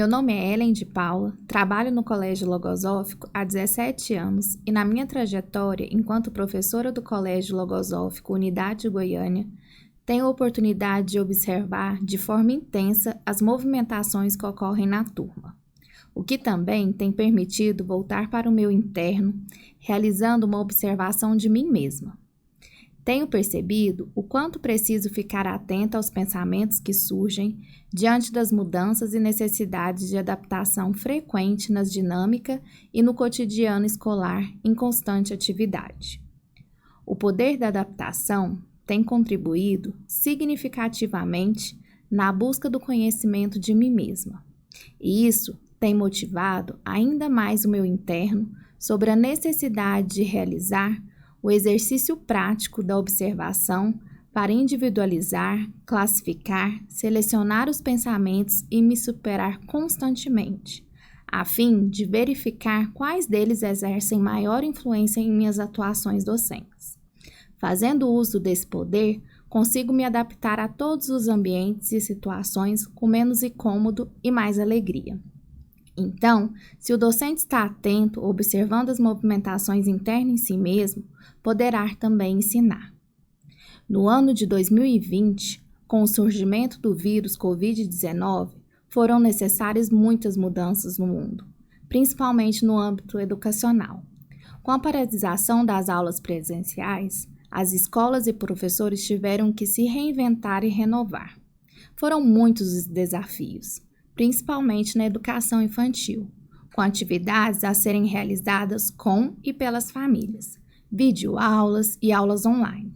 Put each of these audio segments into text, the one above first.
Meu nome é Ellen de Paula, trabalho no Colégio Logosófico há 17 anos e na minha trajetória enquanto professora do Colégio Logosófico Unidade de Goiânia, tenho a oportunidade de observar de forma intensa as movimentações que ocorrem na turma, o que também tem permitido voltar para o meu interno, realizando uma observação de mim mesma. Tenho percebido o quanto preciso ficar atenta aos pensamentos que surgem diante das mudanças e necessidades de adaptação frequente nas dinâmicas e no cotidiano escolar em constante atividade. O poder da adaptação tem contribuído significativamente na busca do conhecimento de mim mesma, e isso tem motivado ainda mais o meu interno sobre a necessidade de realizar o exercício prático da observação para individualizar, classificar, selecionar os pensamentos e me superar constantemente, a fim de verificar quais deles exercem maior influência em minhas atuações docentes. Fazendo uso desse poder, consigo me adaptar a todos os ambientes e situações com menos incômodo e mais alegria. Então, se o docente está atento, observando as movimentações internas em si mesmo, poderá também ensinar. No ano de 2020, com o surgimento do vírus Covid-19, foram necessárias muitas mudanças no mundo, principalmente no âmbito educacional. Com a paralisação das aulas presenciais, as escolas e professores tiveram que se reinventar e renovar. Foram muitos os desafios, principalmente na educação infantil, com atividades a serem realizadas com e pelas famílias, videoaulas e aulas online.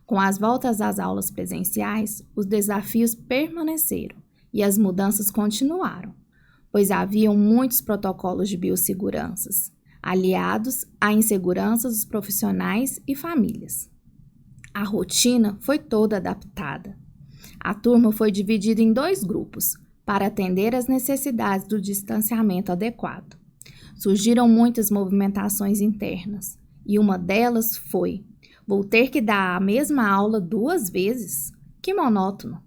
Com as voltas às aulas presenciais, os desafios permaneceram e as mudanças continuaram, pois haviam muitos protocolos de biosseguranças, aliados à insegurança dos profissionais e famílias. A rotina foi toda adaptada. A turma foi dividida em 2 grupos, para atender às necessidades do distanciamento adequado. Surgiram muitas movimentações internas, e uma delas foi: vou ter que dar a mesma aula 2 vezes? Que monótono!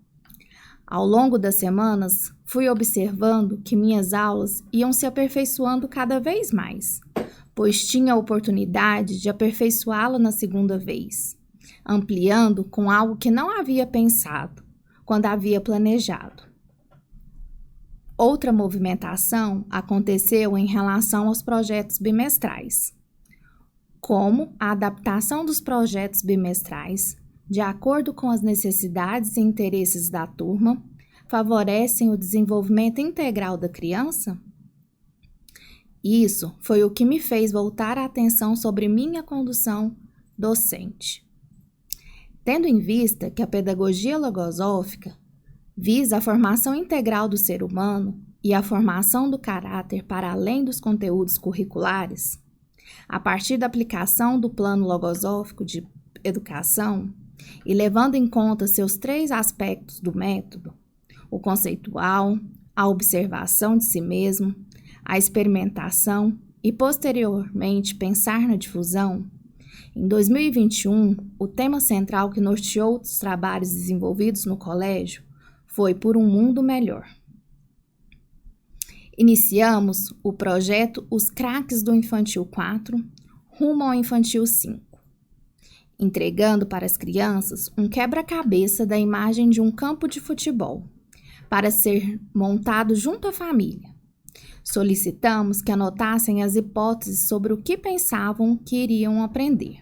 Ao longo das semanas, fui observando que minhas aulas iam se aperfeiçoando cada vez mais, pois tinha a oportunidade de aperfeiçoá-la na segunda vez, ampliando com algo que não havia pensado, quando havia planejado. Outra movimentação aconteceu em relação aos projetos bimestrais, como a adaptação dos projetos bimestrais, de acordo com as necessidades e interesses da turma, favorecem o desenvolvimento integral da criança? Isso foi o que me fez voltar a atenção sobre minha condução docente. Tendo em vista que a pedagogia logosófica visa a formação integral do ser humano e a formação do caráter para além dos conteúdos curriculares, a partir da aplicação do plano logosófico de educação e levando em conta seus 3 aspectos do método, o conceitual, a observação de si mesmo, a experimentação e, posteriormente, pensar na difusão, em 2021, o tema central que norteou os trabalhos desenvolvidos no colégio foi por um mundo melhor. Iniciamos o projeto Os Craques do Infantil 4, rumo ao Infantil 5, entregando para as crianças um quebra-cabeça da imagem de um campo de futebol, para ser montado junto à família. Solicitamos que anotassem as hipóteses sobre o que pensavam que iriam aprender.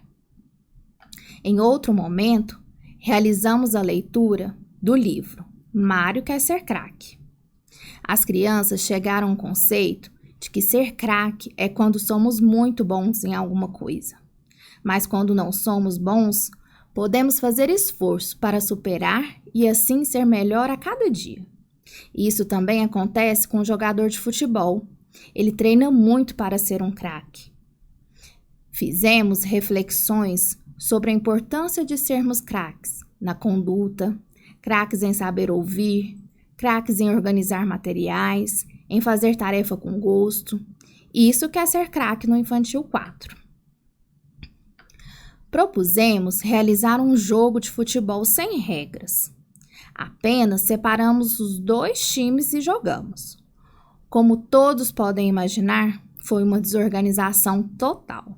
Em outro momento, realizamos a leitura do livro Mário Quer Ser Craque. As crianças chegaram ao conceito de que ser craque é quando somos muito bons em alguma coisa. Mas quando não somos bons, podemos fazer esforço para superar e assim ser melhor a cada dia. Isso também acontece com o jogador de futebol. Ele treina muito para ser um craque. Fizemos reflexões sobre a importância de sermos craques na conduta, craques em saber ouvir, craques em organizar materiais, em fazer tarefa com gosto. Isso quer ser craque no Infantil 4. Propusemos realizar um jogo de futebol sem regras. Apenas separamos os 2 times e jogamos. Como todos podem imaginar, foi uma desorganização total.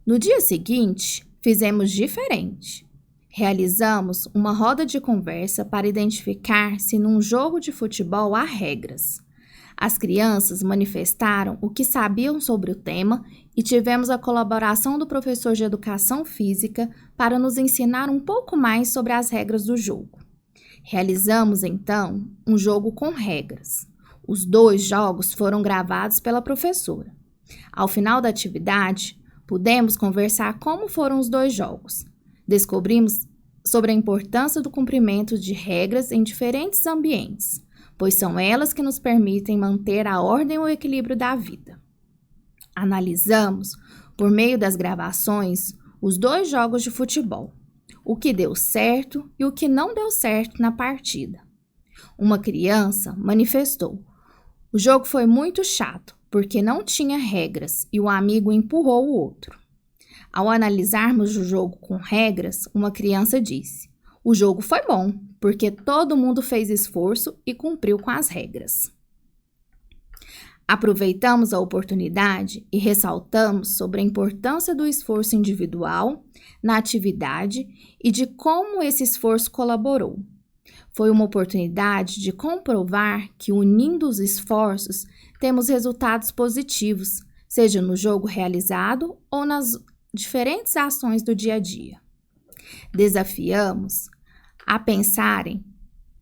No dia seguinte, fizemos diferente. Realizamos uma roda de conversa para identificar se num jogo de futebol há regras. As crianças manifestaram o que sabiam sobre o tema e tivemos a colaboração do professor de educação física para nos ensinar um pouco mais sobre as regras do jogo. Realizamos, então, um jogo com regras. Os 2 jogos foram gravados pela professora. Ao final da atividade, pudemos conversar como foram os 2 jogos. Descobrimos sobre a importância do cumprimento de regras em diferentes ambientes, pois são elas que nos permitem manter a ordem e o equilíbrio da vida. Analisamos, por meio das gravações, os 2 jogos de futebol, o que deu certo e o que não deu certo na partida. Uma criança manifestou: "O jogo foi muito chato, porque não tinha regras e o amigo empurrou o outro." Ao analisarmos o jogo com regras, uma criança disse: "O jogo foi bom, porque todo mundo fez esforço e cumpriu com as regras." Aproveitamos a oportunidade e ressaltamos sobre a importância do esforço individual na atividade e de como esse esforço colaborou. Foi uma oportunidade de comprovar que, unindo os esforços, temos resultados positivos, seja no jogo realizado ou nas diferentes ações do dia a dia. Desafiamos a pensarem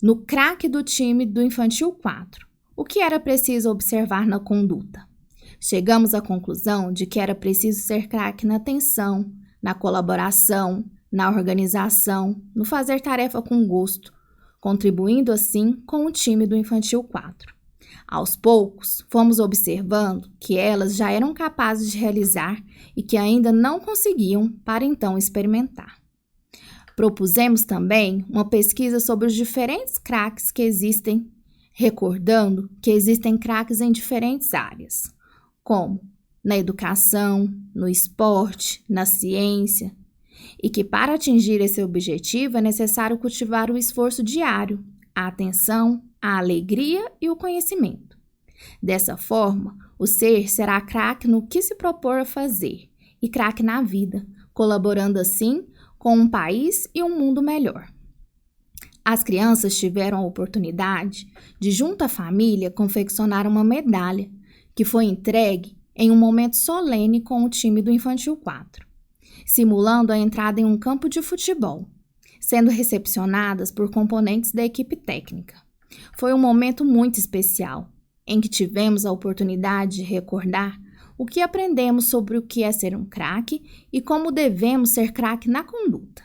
no craque do time do Infantil 4. O que era preciso observar na conduta? Chegamos à conclusão de que era preciso ser craque na atenção, na colaboração, na organização, no fazer tarefa com gosto, contribuindo assim com o time do Infantil 4. Aos poucos, fomos observando que elas já eram capazes de realizar e que ainda não conseguiam para então experimentar. Propusemos também uma pesquisa sobre os diferentes craques que existem, recordando que existem craques em diferentes áreas, como na educação, no esporte, na ciência, e que para atingir esse objetivo é necessário cultivar o esforço diário, a atenção, a alegria e o conhecimento. Dessa forma, o ser será craque no que se propor a fazer e craque na vida, colaborando assim com um país e um mundo melhor. As crianças tiveram a oportunidade de, junto à família, confeccionar uma medalha que foi entregue em um momento solene com o time do Infantil 4, simulando a entrada em um campo de futebol, sendo recepcionadas por componentes da equipe técnica. Foi um momento muito especial, em que tivemos a oportunidade de recordar o que aprendemos sobre o que é ser um craque e como devemos ser craque na conduta.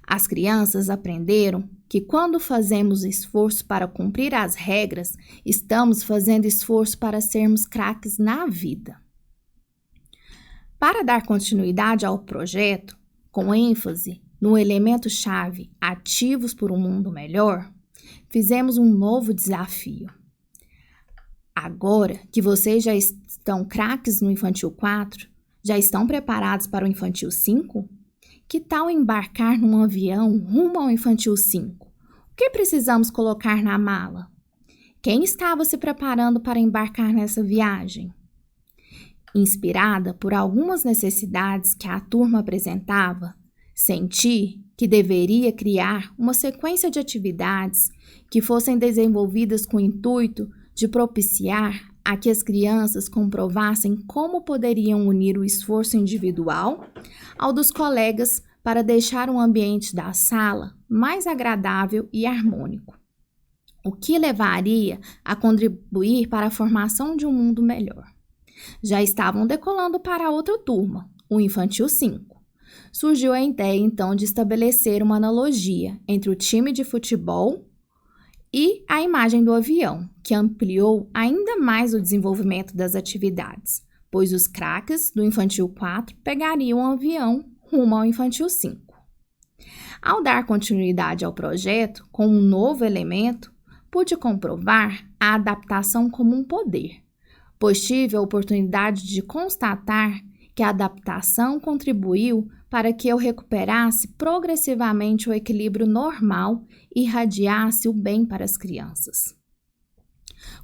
As crianças aprenderam que quando fazemos esforço para cumprir as regras, estamos fazendo esforço para sermos craques na vida. Para dar continuidade ao projeto, com ênfase no elemento-chave ativos por um mundo melhor, fizemos um novo desafio. Agora que vocês já estão craques no Infantil 4, já estão preparados para o Infantil 5? Que tal embarcar num avião rumo ao Infantil 5? O que precisamos colocar na mala? Quem estava se preparando para embarcar nessa viagem? Inspirada por algumas necessidades que a turma apresentava, senti que deveria criar uma sequência de atividades que fossem desenvolvidas com o intuito de propiciar a que as crianças comprovassem como poderiam unir o esforço individual ao dos colegas para deixar o ambiente da sala mais agradável e harmônico, o que levaria a contribuir para a formação de um mundo melhor. Já estavam decolando para outra turma, o Infantil 5. Surgiu a ideia, então, de estabelecer uma analogia entre o time de futebol e a imagem do avião, que ampliou ainda mais o desenvolvimento das atividades, pois os craques do Infantil 4 pegariam o avião rumo ao Infantil 5. Ao dar continuidade ao projeto com um novo elemento, pude comprovar a adaptação como um poder, pois tive a oportunidade de constatar que a adaptação contribuiu para que eu recuperasse progressivamente o equilíbrio normal e irradiasse o bem para as crianças.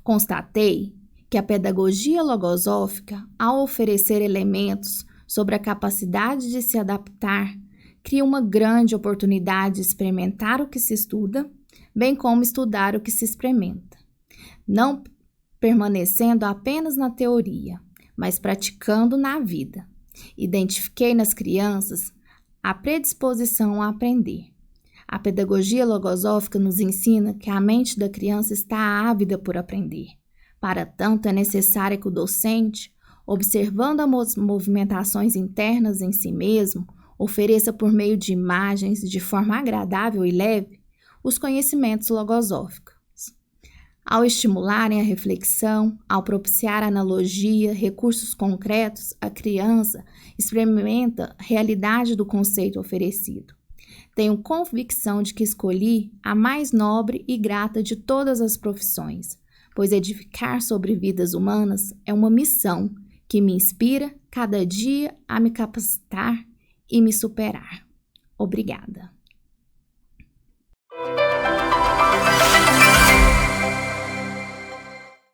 Constatei que a pedagogia logosófica, ao oferecer elementos sobre a capacidade de se adaptar, cria uma grande oportunidade de experimentar o que se estuda, bem como estudar o que se experimenta, não permanecendo apenas na teoria, mas praticando na vida. Identifiquei nas crianças a predisposição a aprender. A pedagogia logosófica nos ensina que a mente da criança está ávida por aprender. Para tanto, é necessário que o docente, observando as movimentações internas em si mesmo, ofereça por meio de imagens, de forma agradável e leve, os conhecimentos logosóficos. Ao estimularem a reflexão, ao propiciar analogia, recursos concretos, a criança experimenta a realidade do conceito oferecido. Tenho convicção de que escolhi a mais nobre e grata de todas as profissões, pois edificar sobre vidas humanas é uma missão que me inspira cada dia a me capacitar e me superar. Obrigada.